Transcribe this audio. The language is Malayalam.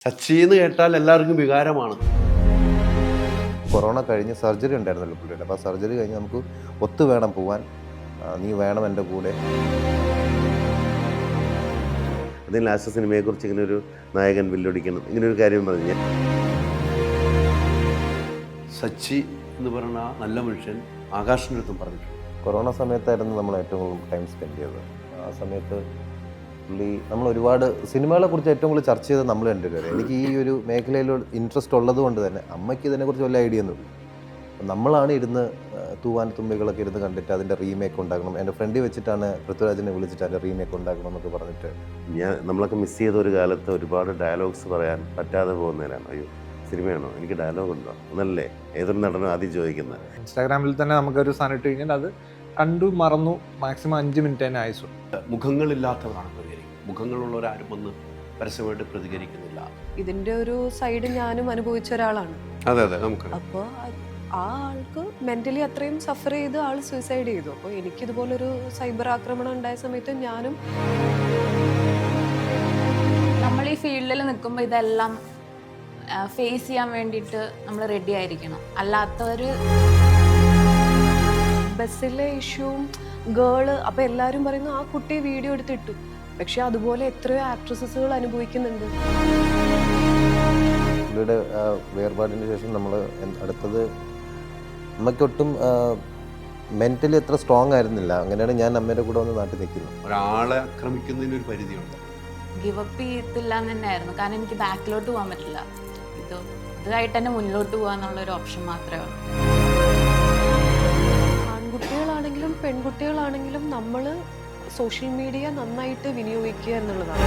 സച്ചി എന്ന് കേട്ടാൽ എല്ലാവർക്കും വികാരമാണ്. കൊറോണ കഴിഞ്ഞ് സർജറി ഉണ്ടായിരുന്നല്ലോ പുള്ളിയുടെ. അപ്പോൾ സർജറി കഴിഞ്ഞ് നമുക്ക് ഒത്തു വേണം പോവാൻ, നീ വേണം എൻ്റെ കൂടെ. അതിന് ലാസ്റ്റ് സിനിമയെക്കുറിച്ച് ഇങ്ങനെ ഒരു നായകൻ വില്ലൊടിക്കണം, ഇങ്ങനെ ഒരു കാര്യം പറഞ്ഞു. സച്ചി എന്ന് പറഞ്ഞ നല്ല മനുഷ്യൻ ആകാശിൻ്റെ അടുത്തും പറഞ്ഞിട്ടുണ്ട്. കൊറോണ സമയത്തായിരുന്നു നമ്മൾ ഏറ്റവും കൂടുതൽ ടൈം സ്പെൻഡ് ചെയ്തത്. ആ സമയത്ത് പുള്ളി നമ്മൾ ഒരുപാട് സിനിമകളെ കുറിച്ച് ഏറ്റവും കൂടുതൽ ചർച്ച ചെയ്തത് നമ്മൾ രണ്ടുപേരും. എനിക്ക് ഈ ഒരു മേഖലയിൽ ഇൻട്രസ്റ്റ് ഉള്ളത് കൊണ്ട് തന്നെ അമ്മയ്ക്ക് ഇതിനെക്കുറിച്ച് വലിയ ഐഡിയ ഒന്നുമില്ല. നമ്മളാണ് ഇരുന്ന് തൂവാൻ തുമ്പികളൊക്കെ ഇരുന്ന് കണ്ടിട്ട് അതിൻ്റെ റീമേക്ക് ഉണ്ടാക്കണം. എൻ്റെ ഫ്രണ്ടിൽ വെച്ചിട്ടാണ് പൃഥ്വിരാജിനെ വിളിച്ചിട്ട് അതിൻ്റെ റീമേക്ക് ഉണ്ടാക്കണം എന്നൊക്കെ പറഞ്ഞിട്ട്. നമ്മളൊക്കെ മിസ് ചെയ്ത ഒരു കാലത്ത് ഒരുപാട് ഡയലോഗ്സ് പറയാൻ പറ്റാതെ പോകുന്നതിനാണ്. അയ്യോ സിനിമയാണോ, എനിക്ക് ഡയലോഗ് ഉണ്ടോ എന്നല്ലേ ഏതൊരു നടനും ആദ്യം ചോദിക്കുന്നത്. ഇൻസ്റ്റാഗ്രാമിൽ തന്നെ നമുക്കൊരു സാധനം ഇട്ട് കഴിഞ്ഞാൽ അത് കണ്ടു മറന്നു മാക്സിമം 5 മിനിറ്റ് തന്നെ ആയുസു. മുഖങ്ങളില്ലാത്തവരാണ് പ്രതികരിക്കുന്നത്. മുഖങ്ങളുള്ളവരാരും വന്ന് പരസ്യമായിട്ട് പ്രതികരിക്കുന്നില്ല. ഇതിന്റെ ഒരു സൈഡ് ഞാനും അനുഭവിച്ച ഒരാളാണ്. അതെ അതെ, നമുക്ക് അപ്പോൾ ആ ആൾക്ക് മെന്റലി അത്രയും സഫർ ചെയ്ത് ആൾ സൂയിസൈഡ് ചെയ്തു. അപ്പോൾ എനിക്കിതുപോലൊരു സൈബർ ആക്രമണം ഉണ്ടായ സമയത്ത് ഞാനും നമ്മൾ ഈ ഫീൽഡിൽ നിൽക്കുമ്പോൾ ഇതെല്ലാം ഫേസ് ചെയ്യാൻ വേണ്ടിയിട്ട് നമ്മൾ റെഡി ആയിരിക്കണം. അല്ലാത്തവർ ബസ്സിലെ ഇഷ്യൂവും ഗേള് അപ്പോൾ എല്ലാവരും പറയുന്നു ആ കുട്ടിയെ വീഡിയോ എടുത്തിട്ടു. പക്ഷെ അതുപോലെ എത്രയോ ആക്ട്രസസുകൾ അനുഭവിക്കുന്നുണ്ട്. പുള്ളിയുടെ വേർപാടിന് ശേഷം നമ്മൾ അടുത്തത് അമ്മയ്ക്കൊട്ടും മെൻ്റലി അത്ര സ്ട്രോങ് ആയിരുന്നില്ല. അങ്ങനെയാണ് ഞാൻ അമ്മയുടെ കൂടെ വന്ന് നാട്ടിൽ നിൽക്കുന്നത്. ഒരാളെ ആക്രമിക്കുന്നതിന് ഒരു പരിധിയുണ്ട്. ഗിവ് അപ്പ് ചെയ്യത്തില്ല എന്ന് തന്നെയായിരുന്നു. കാരണം എനിക്ക് ബാക്കിലോട്ട് പോകാൻ പറ്റില്ല. ഇതായിട്ട് തന്നെ മുന്നിലോട്ട് പോകാന്നുള്ളൊരു ഓപ്ഷൻ മാത്രമേ ഉള്ളൂ. ആൺകുട്ടികളാണെങ്കിലും പെൺകുട്ടികളാണെങ്കിലും നമ്മൾ സോഷ്യൽ മീഡിയ നന്നായിട്ട് വിനിയോഗിക്കുക എന്നുള്ളതാണ്.